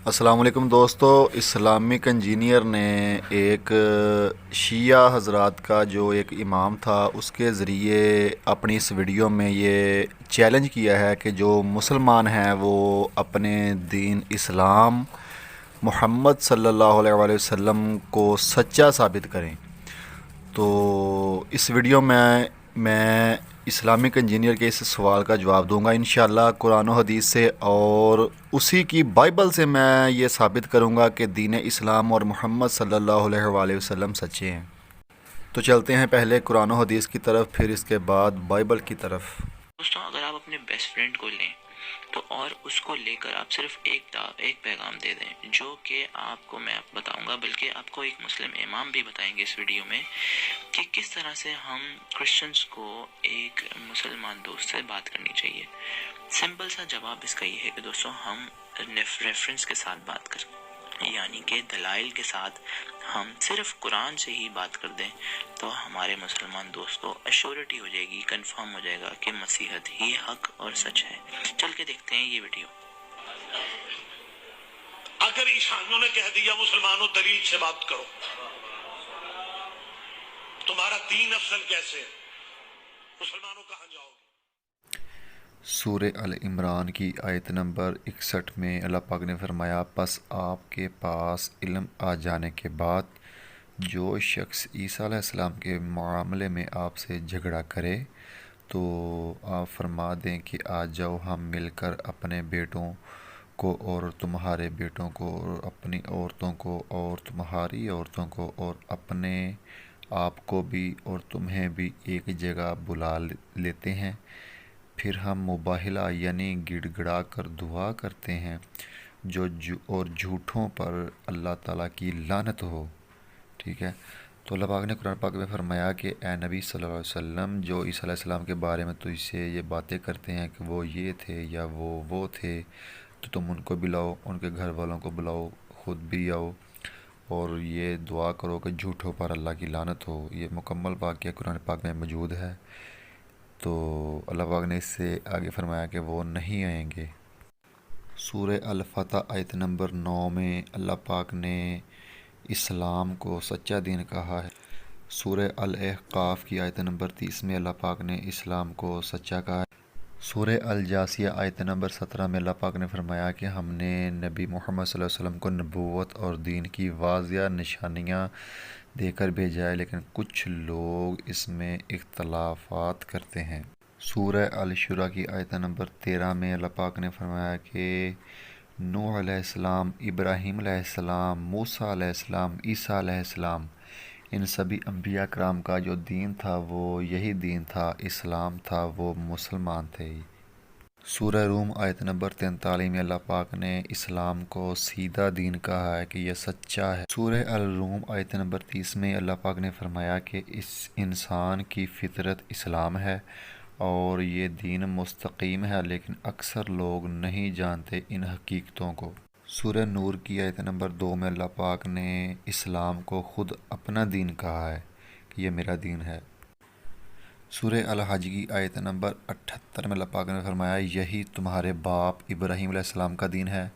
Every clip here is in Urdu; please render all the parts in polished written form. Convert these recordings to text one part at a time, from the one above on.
السلام علیکم دوستو، اسلامک انجینئر نے ایک شیعہ حضرات کا جو ایک امام تھا اس کے ذریعے اپنی اس ویڈیو میں یہ چیلنج کیا ہے کہ جو مسلمان ہیں وہ اپنے دین اسلام محمد صلی اللہ علیہ وآلہ وسلم کو سچا ثابت کریں۔ تو اس ویڈیو میں اسلامک انجینئر کے اس سوال کا جواب دوں گا انشاءاللہ قرآن و حدیث سے، اور اسی کی بائبل سے میں یہ ثابت کروں گا کہ دین اسلام اور محمد صلی اللہ علیہ وآلہ وسلم سچے ہیں۔ تو چلتے ہیں پہلے قرآن و حدیث کی طرف، پھر اس کے بعد بائبل کی طرف۔ دوستوں، اگر آپ اپنے بیسٹ فرینڈ کو لیں تو اور اس کو لے کر آپ صرف ایک پیغام دے دیں جو کہ آپ کو میں بتاؤں گا، بلکہ آپ کو ایک مسلم امام بھی بتائیں گے اس ویڈیو میں کہ کس طرح سے ہم کرسچنز کو ایک مسلمان دوست سے بات کرنی چاہیے۔ سمپل سا جواب اس کا یہ ہے کہ دوستوں، ہم ریفرنس کے ساتھ بات کریں، یعنی کہ دلائل کے ساتھ ہم صرف قرآن سے ہی بات کر دیں تو ہمارے مسلمان دوست کو ایشورٹی ہو جائے گی، کنفرم ہو جائے گا کہ مسیحت ہی حق اور سچ ہے۔ چل کے دیکھتے ہیں یہ ویڈیو۔ اگر عیسائیوں نے کہہ دیا مسلمانوں دلیل سے بات کرو، تمہارا دین افضل کیسے ہے؟ مسلمانوں کہاں جاؤ گے؟ سورہ ال عمران کی آیت نمبر 61 میں اللہ پاک نے فرمایا، پس آپ کے پاس علم آ جانے کے بعد جو شخص عیسیٰ علیہ السلام کے معاملے میں آپ سے جھگڑا کرے تو آپ فرما دیں کہ آ جاؤ، ہم مل کر اپنے بیٹوں کو اور تمہارے بیٹوں کو اور اپنی عورتوں کو اور تمہاری عورتوں کو اور اپنے آپ کو بھی اور تمہیں بھی ایک جگہ بلا لیتے ہیں، پھر ہم مباہلہ یعنی گڑ گڑا کر دعا کرتے ہیں اور جھوٹوں پر اللہ تعالیٰ کی لعنت ہو۔ ٹھیک ہے، تو اللہ پاک نے قرآن پاک میں فرمایا کہ اے نبی صلی اللہ علیہ وسلم، جو عیسیٰ علیہ السلام کے بارے میں تو اس سے یہ باتیں کرتے ہیں کہ وہ یہ تھے یا وہ تھے، تو تم ان کو بلاؤ، ان کے گھر والوں کو بلاؤ، خود بھی آؤ اور یہ دعا کرو کہ جھوٹوں پر اللہ کی لعنت ہو۔ یہ مکمل واقعہ قرآن پاک میں موجود ہے۔ تو اللہ پاک نے اس سے آگے فرمایا کہ وہ نہیں آئیں گے۔ سورہ الفتح آیت نمبر 9 میں اللہ پاک نے اسلام کو سچا دین کہا ہے۔ سورہ الاحقاف کی آیت نمبر 30 میں اللہ پاک نے اسلام کو سچا کہا ہے۔ سورہ الجاثیہ آیت نمبر 17 میں اللہ پاک نے فرمایا کہ ہم نے نبی محمد صلی اللہ علیہ وسلم کو نبوت اور دین کی واضح نشانیاں دے کر بھیجا ہے، لیکن کچھ لوگ اس میں اختلافات کرتے ہیں۔ سورہ الشورى کی آیت نمبر 13 میں اللہ پاک نے فرمایا کہ نوح علیہ السلام، ابراہیم علیہ السلام، موسیٰ علیہ السلام، عیسیٰ علیہ السلام، ان سبھی انبیاء کرام کا جو دین تھا وہ یہی دین تھا، اسلام تھا، وہ مسلمان تھے۔ سورہ روم آیت نمبر 43 میں اللہ پاک نے اسلام کو سیدھا دین کہا ہے کہ یہ سچا ہے۔ سورہ الروم آیت نمبر 30 میں اللہ پاک نے فرمایا کہ اس انسان کی فطرت اسلام ہے اور یہ دین مستقیم ہے، لیکن اکثر لوگ نہیں جانتے ان حقیقتوں کو۔ سورہ نور کی آیت نمبر 2 میں اللہ پاک نے اسلام کو خود اپنا دین کہا ہے کہ یہ میرا دین ہے۔ سورہ الحج کی آیت نمبر 78 میں اللہ پاک نے فرمایا، یہی تمہارے باپ ابراہیم علیہ السلام کا دین ہے،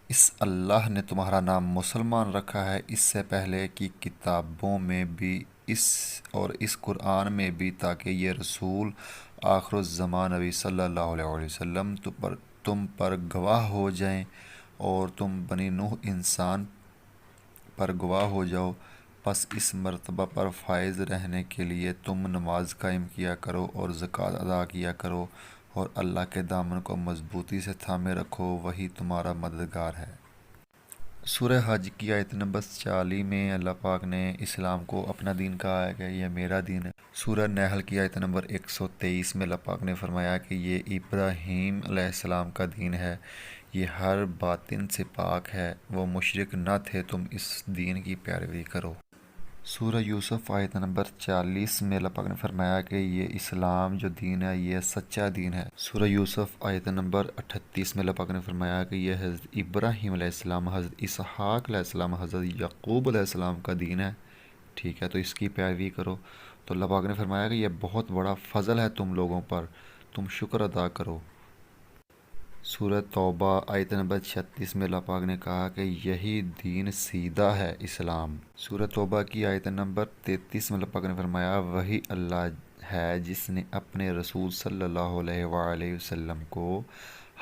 اس اللہ نے تمہارا نام مسلمان رکھا ہے اس سے پہلے کی کتابوں میں بھی اس قرآن میں بھی، تاکہ یہ رسول آخر الزمان نبی صلی اللہ علیہ وسلم تم پر گواہ ہو جائیں اور تم بنی نوح انسان پر گواہ ہو جاؤ۔ پس اس مرتبہ پر فائز رہنے کے لیے تم نماز قائم کیا کرو اور زکوٰۃ ادا کیا کرو اور اللہ کے دامن کو مضبوطی سے تھامے رکھو، وہی تمہارا مددگار ہے۔ سورہ حج کی آیت نمبر 40 میں اللہ پاک نے اسلام کو اپنا دین کہا ہے کہ یہ میرا دین ہے۔ سورہ نحل کی آیت نمبر 123 میں اللہ پاک نے فرمایا کہ یہ ابراہیم علیہ السلام کا دین ہے، یہ ہر باطن سے پاک ہے، وہ مشرک نہ تھے، تم اس دین کی پیروی کرو۔ سورہ یوسف آیت نمبر 40 میں اللہ پاک نے فرمایا کہ یہ اسلام جو دین ہے یہ سچا دین ہے۔ سورہ یوسف آیت نمبر 38 میں اللہ پاک نے فرمایا کہ یہ حضرت ابراہیم علیہ السلام، حضرت اسحاق علیہ السلام، حضرت یعقوب علیہ السلام کا دین ہے، ٹھیک ہے، تو اس کی پیروی کرو۔ تو اللہ پاک نے فرمایا کہ یہ بہت بڑا فضل ہے تم لوگوں پر، تم شکر ادا کرو۔ سورہ توبہ آیت نمبر 36 میں اللہ پاک نے کہا کہ یہی دین سیدھا ہے اسلام۔ سورہ توبہ کی آیت نمبر 33 میں اللہ پاک نے فرمایا وہی اللہ ہے جس نے اپنے رسول صلی اللہ علیہ وآلہ وسلم کو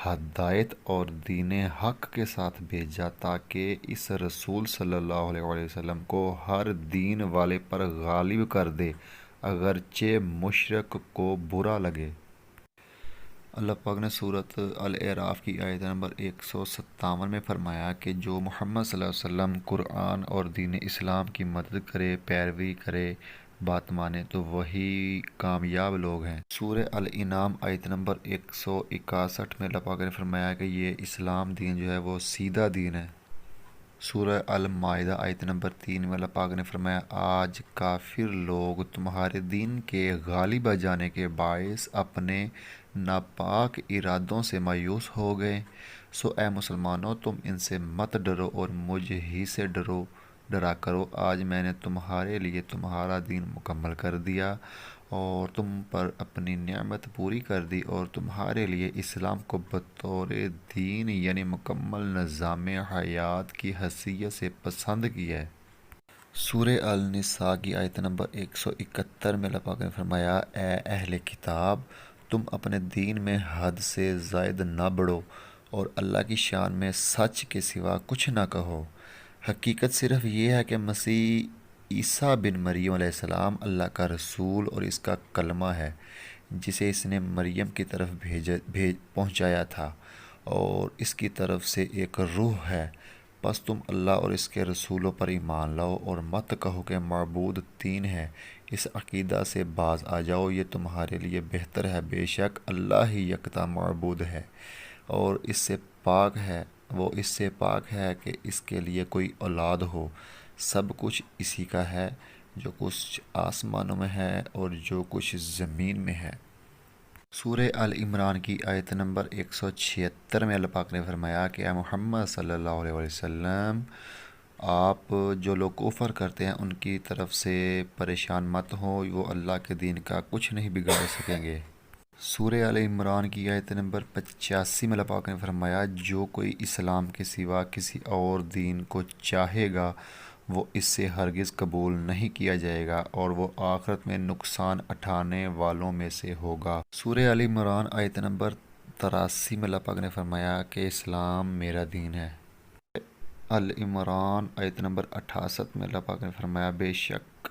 ہدایت اور دین حق کے ساتھ بھیجا تاکہ اس رسول صلی اللہ علیہ وآلہ وسلم کو ہر دین والے پر غالب کر دے اگرچہ مشرک کو برا لگے۔ اللہ پاک نے سورۃ الاعراف کی آیت نمبر 157 میں فرمایا کہ جو محمد صلی اللہ علیہ وسلم قرآن اور دین اسلام کی مدد کرے، پیروی کرے، بات مانے تو وہی کامیاب لوگ ہیں۔ سورہ الانعام آیت نمبر 161 میں اللہ پاک نے فرمایا کہ یہ اسلام دین جو ہے وہ سیدھا دین ہے۔ سورہ المائدہ آیت نمبر 3 میں اللہ پاک نے فرمایا آج کافر لوگ تمہارے دین کے غالب آ جانے کے باعث اپنے ناپاک ارادوں سے مایوس ہو گئے، سو اے مسلمانوں تم ان سے مت ڈرو اور مجھ ہی سے ڈرا کرو۔ آج میں نے تمہارے لیے تمہارا دین مکمل کر دیا اور تم پر اپنی نعمت پوری کر دی اور تمہارے لیے اسلام کو بطور دین یعنی مکمل نظام حیات کی حیثیت سے پسند کیا ہے۔ سورہ النساء کی آیت نمبر 171 میں اللہ پاک نے فرمایا اے اہل کتاب تم اپنے دین میں حد سے زائد نہ بڑھو اور اللہ کی شان میں سچ کے سوا کچھ نہ کہو۔ حقیقت صرف یہ ہے کہ مسیح عیسیٰ بن مریم علیہ السلام اللہ کا رسول اور اس کا کلمہ ہے جسے اس نے مریم کی طرف پہنچایا تھا اور اس کی طرف سے ایک روح ہے۔ پس تم اللہ اور اس کے رسولوں پر ایمان لاؤ اور مت کہو کہ معبود تین ہے۔ اس عقیدہ سے باز آ جاؤ، یہ تمہارے لیے بہتر ہے۔ بے شک اللہ ہی یکتا معبود ہے اور اس سے پاک ہے، وہ اس سے پاک ہے کہ اس کے لیے کوئی اولاد ہو۔ سب کچھ اسی کا ہے، جو کچھ آسمانوں میں ہے اور جو کچھ زمین میں ہے۔ سورہ ال عمران کی آیت نمبر 176 میں اللہ پاک نے فرمایا کہ اے محمد صلی اللہ علیہ وسلم آپ جو لوگ کفر کرتے ہیں ان کی طرف سے پریشان مت ہوں، وہ اللہ کے دین کا کچھ نہیں بگاڑ سکیں گے۔ سورہ ال عمران کی آیت نمبر 85 میں اللہ پاک نے فرمایا جو کوئی اسلام کے سوا کسی اور دین کو چاہے گا وہ اس سے ہرگز قبول نہیں کیا جائے گا اور وہ آخرت میں نقصان اٹھانے والوں میں سے ہوگا۔ سورہ ال عمران آیت نمبر 83 میں اللہ پاک نے فرمایا کہ اسلام میرا دین ہے۔ العمران آیت نمبر 68 میں اللہ پاک نے فرمایا بے شک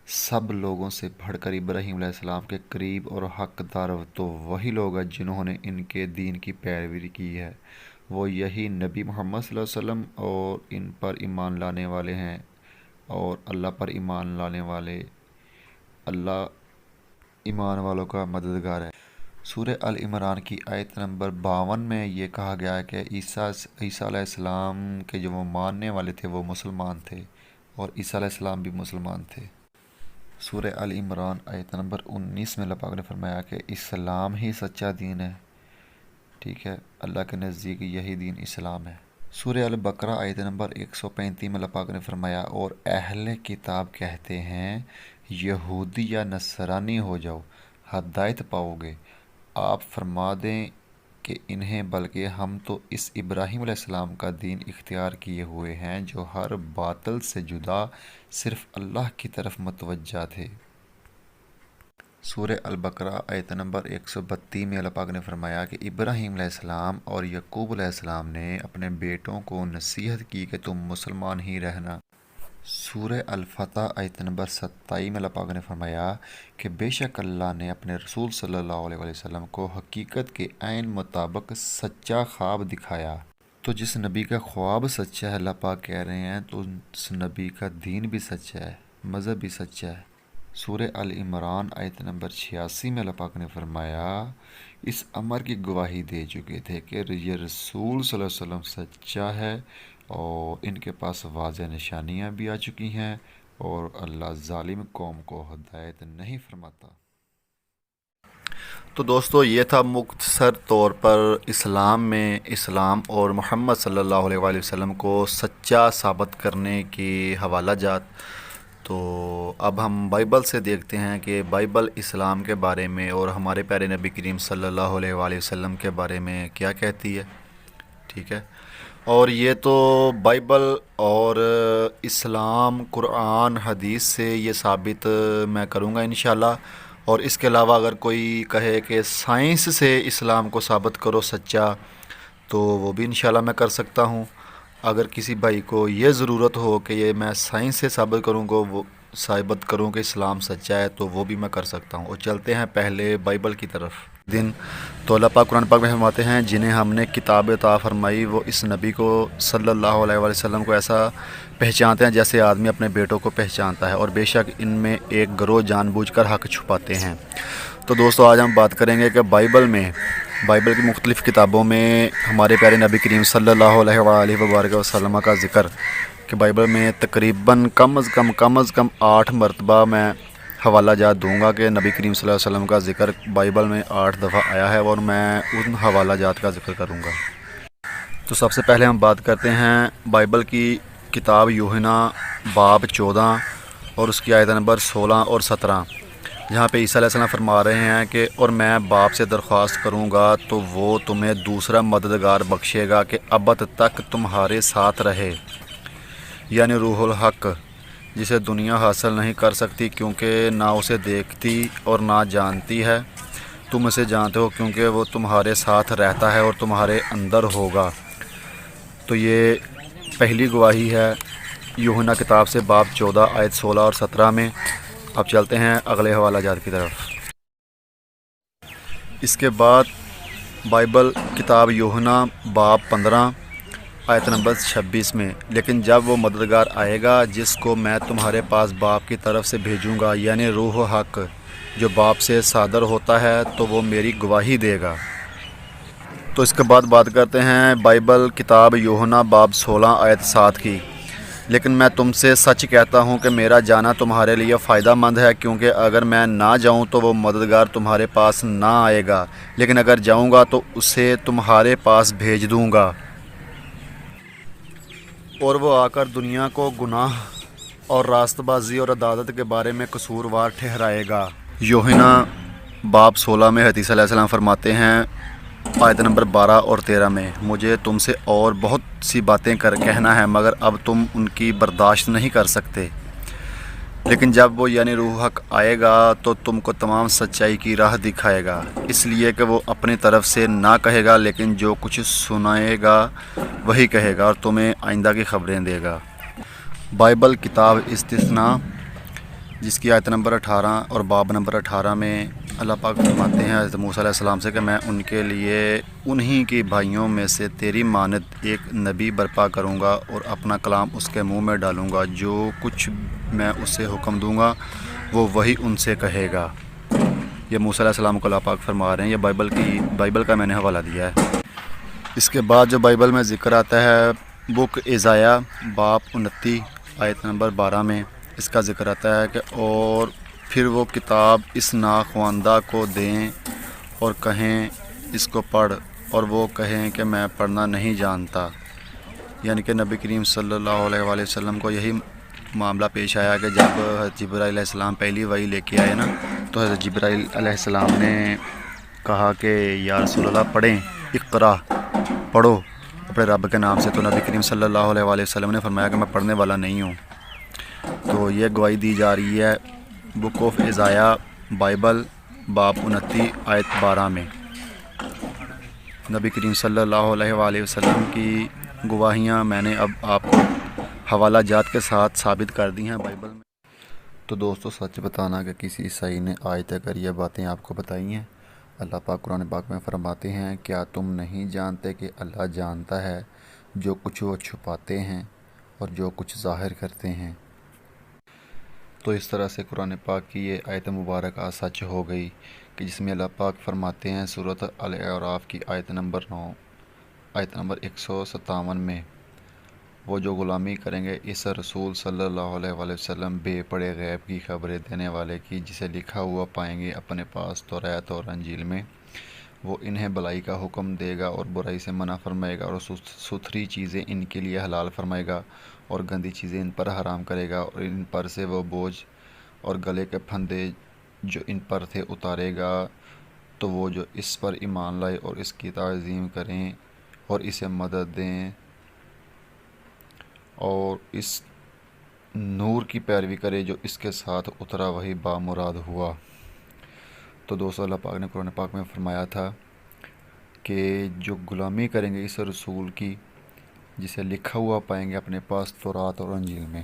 سب لوگوں سے بڑھ کر ابراہیم علیہ السلام کے قریب اور حقدار تو وہی لوگ ہیں جنہوں نے ان کے دین کی پیروی کی ہے، وہ یہی نبی محمد صلی اللہ علیہ وسلم اور ان پر ایمان لانے والے ہیں اور اللہ پر ایمان لانے والے اللہ ایمان والوں کا مددگار ہے۔ سورہ ال عمران کی آیت نمبر 52 میں یہ کہا گیا ہے کہ عیسیٰ علیہ السلام کے جو وہ ماننے والے تھے وہ مسلمان تھے اور عیسیٰ علیہ السلام بھی مسلمان تھے۔ سورہ ال عمران آیت نمبر 19 میں اللہ پاک نے فرمایا کہ اسلام ہی سچا دین ہے، ٹھیک ہے، اللہ کے نزدیک یہی دین اسلام ہے۔ سورہ البقرہ آیت نمبر 135 میں اللہ پاک نے فرمایا اور اہل کتاب کہتے ہیں یہودی یا نصرانی ہو جاؤ ہدایت پاؤ گے، آپ فرما دیں کہ انہیں بلکہ ہم تو اس ابراہیم علیہ السلام کا دین اختیار کیے ہوئے ہیں جو ہر باطل سے جدا صرف اللہ کی طرف متوجہ تھے۔ سورہ البقرہ آیت نمبر 132 میں اللہ پاک نے فرمایا کہ ابراہیم علیہ السلام اور یعقوب علیہ السلام نے اپنے بیٹوں کو نصیحت کی کہ تم مسلمان ہی رہنا۔ سورہ الفتح آیت نمبر 27 میں اللہ پاک نے فرمایا کہ بے شک اللہ نے اپنے رسول صلی اللہ علیہ وسلم کو حقیقت کے عین مطابق سچا خواب دکھایا۔ تو جس نبی کا خواب سچا ہے اللہ پاک کہہ رہے ہیں تو اس نبی کا دین بھی سچا ہے، مذہب بھی سچا ہے۔ سورہ ال عمران آیت نمبر 86 میں اللہ پاک نے فرمایا اس امر کی گواہی دے چکے تھے کہ یہ رسول صلی اللہ علیہ وسلم سچا ہے اور ان کے پاس واضح نشانیاں بھی آ چکی ہیں اور اللہ ظالم قوم کو ہدایت نہیں فرماتا۔ تو دوستو یہ تھا مختصر طور پر اسلام میں اسلام اور محمد صلی اللہ علیہ وآلہ وسلم کو سچا ثابت کرنے کے حوالہ جات۔ تو اب ہم بائبل سے دیکھتے ہیں کہ بائبل اسلام کے بارے میں اور ہمارے پیارے نبی کریم صلی اللہ علیہ وآلہ وسلم کے بارے میں کیا کہتی ہے. ٹھیک ہے. اور یہ تو بائبل اور اسلام قرآن حدیث سے یہ ثابت میں کروں گا انشاءاللہ. اور اس کے علاوہ اگر کوئی کہے کہ سائنس سے اسلام کو ثابت کرو سچا، تو وہ بھی انشاءاللہ میں کر سکتا ہوں. اگر کسی بھائی کو یہ ضرورت ہو کہ یہ میں سائنس سے ثابت کروں کہ اسلام سچا ہے، تو وہ بھی میں کر سکتا ہوں. اور چلتے ہیں پہلے بائبل کی طرف. تو اللہ پاک قرآن پاک میں فرماتے ہیں جنہیں ہم نے کتاب عطا فرمائی وہ اس نبی کو صلی اللہ علیہ وآلہ وسلم کو ایسا پہچانتے ہیں جیسے آدمی اپنے بیٹوں کو پہچانتا ہے، اور بے شک ان میں ایک گروہ جان بوجھ کر حق چھپاتے ہیں. تو دوستو آج ہم بات کریں گے کہ بائبل کی مختلف کتابوں میں ہمارے پیارے نبی کریم صلی اللہ علیہ وآلہ وبارک وسلم کا ذکر، کہ بائبل میں تقریباً کم از کم 8 مرتبہ میں حوالہ جات دوں گا کہ نبی کریم صلی اللہ علیہ وسلم کا ذکر بائبل میں 8 دفعہ آیا ہے، اور میں ان حوالہ جات کا ذکر کروں گا. تو سب سے پہلے ہم بات کرتے ہیں بائبل کی کتاب یوحنا باب 14 اور اس کی آیت نمبر 16 اور 17، جہاں پہ عیسیٰ علیہ السلام فرما رہے ہیں کہ اور میں باپ سے درخواست کروں گا تو وہ تمہیں دوسرا مددگار بخشے گا کہ ابد تک تمہارے ساتھ رہے، یعنی روح الحق، جسے دنیا حاصل نہیں کر سکتی کیونکہ نہ اسے دیکھتی اور نہ جانتی ہے. تم اسے جانتے ہو کیونکہ وہ تمہارے ساتھ رہتا ہے اور تمہارے اندر ہوگا. تو یہ پہلی گواہی ہے یوحنا کتاب سے باب 14 آیت 16 اور 17 میں. اب چلتے ہیں اگلے حوالہ جات کی طرف. اس کے بعد بائبل کتاب یوحنا باب 15 آیت نمبر 26 میں، لیکن جب وہ مددگار آئے گا جس کو میں تمہارے پاس باپ کی طرف سے بھیجوں گا، یعنی روح حق جو باپ سے صادر ہوتا ہے، تو وہ میری گواہی دے گا. تو اس کے بعد بات کرتے ہیں بائبل کتاب یوحنا باب 16 آیت 7 کی. لیکن میں تم سے سچ کہتا ہوں کہ میرا جانا تمہارے لیے فائدہ مند ہے، کیونکہ اگر میں نہ جاؤں تو وہ مددگار تمہارے پاس نہ آئے گا، لیکن اگر جاؤں گا تو اسے تمہارے پاس بھیج دوں گا، اور وہ آ کر دنیا کو گناہ اور راست بازی اور عدالت کے بارے میں قصوروار ٹھہرائے گا. یوحنا باب 16 میں حضرت عیسیٰ علیہ السلام فرماتے ہیں آیت نمبر 12 اور 13 میں، مجھے تم سے اور بہت سی باتیں کہنا ہے مگر اب تم ان کی برداشت نہیں کر سکتے، لیکن جب وہ یعنی روح حق آئے گا تو تم کو تمام سچائی کی راہ دکھائے گا، اس لیے کہ وہ اپنی طرف سے نہ کہے گا لیکن جو کچھ سنائے گا وہی کہے گا اور تمہیں آئندہ کی خبریں دے گا. بائبل کتاب استثناء جس کی آیت نمبر 18 اور باب نمبر 18 میں اللہ پاک فرماتے ہیں حضرت موسیٰ علیہ السلام سے کہ میں ان کے لیے انہی کی بھائیوں میں سے تیری مانند ایک نبی برپا کروں گا اور اپنا کلام اس کے منہ میں ڈالوں گا، جو کچھ میں اسے حکم دوں گا وہ وہی ان سے کہے گا. یہ موسیٰ علیہ السلام کو اللہ پاک فرما رہے ہیں. یہ بائبل کا میں نے حوالہ دیا ہے. اس کے بعد جو بائبل میں ذکر آتا ہے بک ازائیہ باب 29 آیت نمبر 12 میں، اس کا ذکر آتا ہے کہ اور پھر وہ کتاب اس ناخواندہ کو دیں اور کہیں اس کو پڑھ، اور وہ کہیں کہ میں پڑھنا نہیں جانتا. یعنی کہ نبی کریم صلی اللہ علیہ وآلہ وسلم کو یہی معاملہ پیش آیا کہ جب حضرت جبرائیل علیہ السلام پہلی وحی لے کے آئے نا، تو حضرت جبرائیل علیہ السلام نے کہا کہ یا رسول اللہ پڑھیں، اقرا، پڑھو اپنے رب کے نام سے. تو نبی کریم صلی اللہ علیہ وآلہ وسلم نے فرمایا کہ میں پڑھنے والا نہیں ہوں. تو یہ گواہی دی جا رہی ہے بک آف ازائیہ بائبل باب 29 آیت 12 میں. نبی کریم صلی اللہ علیہ وآلہ وسلم کی گواہیاں میں نے اب آپ کو حوالہ جات کے ساتھ ثابت کر دی ہیں بائبل میں. تو دوستو سچ بتانا کہ کسی عیسائی نے آج تک اگر یہ باتیں آپ کو بتائی ہیں. اللہ پاک قرآن پاک میں فرماتے ہیں کیا تم نہیں جانتے کہ اللہ جانتا ہے جو کچھ وہ چھپاتے ہیں اور جو کچھ ظاہر کرتے ہیں. تو اس طرح سے قرآن پاک کی یہ آیت مبارکہ سچ ہو گئی کہ جس میں اللہ پاک فرماتے ہیں سورۃ الاعراف کی آیت نمبر 9 آیت نمبر 157 میں، وہ جو غلامی کریں گے اس رسول صلی اللہ علیہ وآلہ وسلم بے پڑے غیب کی خبریں دینے والے کی، جسے لکھا ہوا پائیں گے اپنے پاس توریت اور انجیل میں، وہ انہیں بھلائی کا حکم دے گا اور برائی سے منع فرمائے گا، اور ستھری چیزیں ان کے لیے حلال فرمائے گا اور گندی چیزیں ان پر حرام کرے گا، اور ان پر سے وہ بوجھ اور گلے کے پھندے جو ان پر تھے اتارے گا۔ تو وہ جو اس پر ایمان لائے اور اس کی تعظیم کریں اور اسے مدد دیں اور اس نور کی پیروی کرے جو اس کے ساتھ اترا وہی بامراد ہوا۔ تو دوستو، اللہ پاک نے قرآن پاک میں فرمایا تھا کہ جو غلامی کریں گے اس رسول کی جسے لکھا ہوا پائیں گے اپنے پاس تورات اور انجیل میں،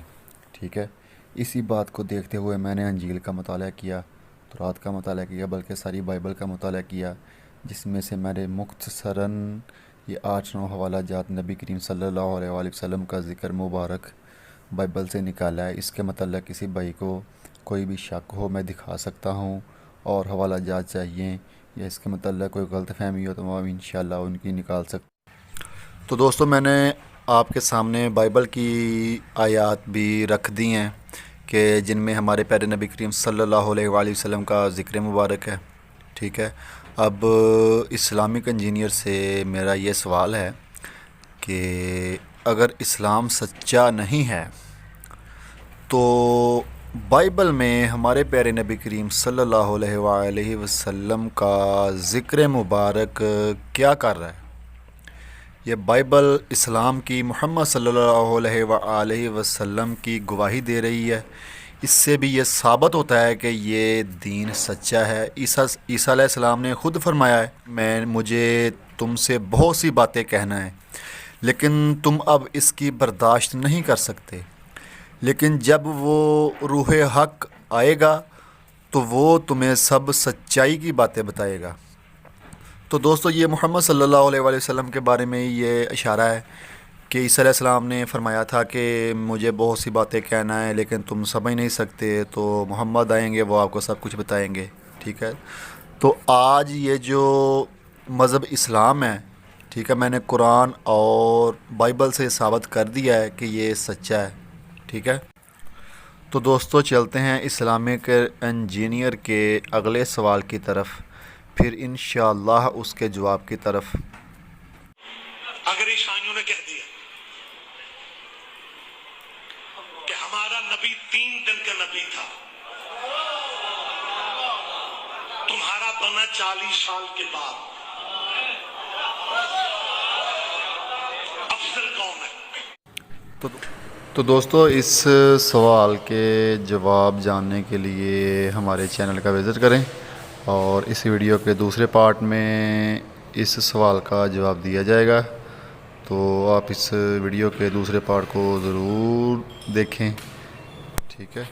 ٹھیک ہے۔ اسی بات کو دیکھتے ہوئے میں نے انجیل کا مطالعہ کیا، تورات کا مطالعہ کیا، بلکہ ساری بائبل کا مطالعہ کیا، جس میں سے میں نے مختصراً یہ 8-9 حوالہ جات نبی کریم صلی اللہ علیہ وآلہ وسلم کا ذکر مبارک بائبل سے نکالا ہے۔ اس کے متعلق کسی بھائی کو کوئی بھی شک ہو میں دکھا سکتا ہوں، اور حوالہ جات چاہیے یا اس کے متعلق کوئی غلط فہمی ہو تو میں انشاءاللہ ان کی نکال سکتا ہوں۔ تو دوستو، میں نے آپ کے سامنے بائبل کی آیات بھی رکھ دی ہیں کہ جن میں ہمارے پیارے نبی کریم صلی اللہ علیہ وآلہ وسلم کا ذکر مبارک ہے، ٹھیک ہے۔ اب اسلامک انجینئر سے میرا یہ سوال ہے کہ اگر اسلام سچا نہیں ہے تو بائبل میں ہمارے پیارے نبی کریم صلی اللہ علیہ وآلہ وسلم کا ذکر مبارک کیا کر رہا ہے؟ یہ بائبل اسلام کی محمد صلی اللہ علیہ وآلہ وسلم کی گواہی دے رہی ہے۔ اس سے بھی یہ ثابت ہوتا ہے کہ یہ دین سچا ہے۔ عیسیٰ علیہ السلام نے خود فرمایا ہے، مجھے تم سے بہت سی باتیں کہنا ہے لیکن تم اب اس کی برداشت نہیں کر سکتے، لیکن جب وہ روح حق آئے گا تو وہ تمہیں سب سچائی کی باتیں بتائے گا۔ تو دوستو، یہ محمد صلی اللہ علیہ وآلہ وسلم کے بارے میں یہ اشارہ ہے کہ عیسیٰ علیہ السلام نے فرمایا تھا کہ مجھے بہت سی باتیں کہنا ہے لیکن تم سمجھ نہیں سکتے، تو محمد آئیں گے، وہ آپ کو سب کچھ بتائیں گے، ٹھیک ہے۔ تو آج یہ جو مذہب اسلام ہے، ٹھیک ہے، میں نے قرآن اور بائبل سے ثابت کر دیا ہے کہ یہ سچا ہے، ٹھیک ہے۔ تو دوستو، چلتے ہیں اسلامک انجینئر کے اگلے سوال کی طرف، پھر انشاءاللہ اس کے جواب کی طرف۔ اگر عیسائیوں نے کہہ دیا کہ ہمارا نبی 3 دن کا نبی تھا، تمہارا بنا 40 سال کے بعد، افضل کون ہے؟ تو دوستو، اس سوال کے جواب جاننے کے لیے ہمارے چینل کا وزٹ کریں، اور اس ویڈیو کے دوسرے پارٹ میں اس سوال کا جواب دیا جائے گا، تو آپ اس ویڈیو کے دوسرے پارٹ کو ضرور دیکھیں، ٹھیک ہے۔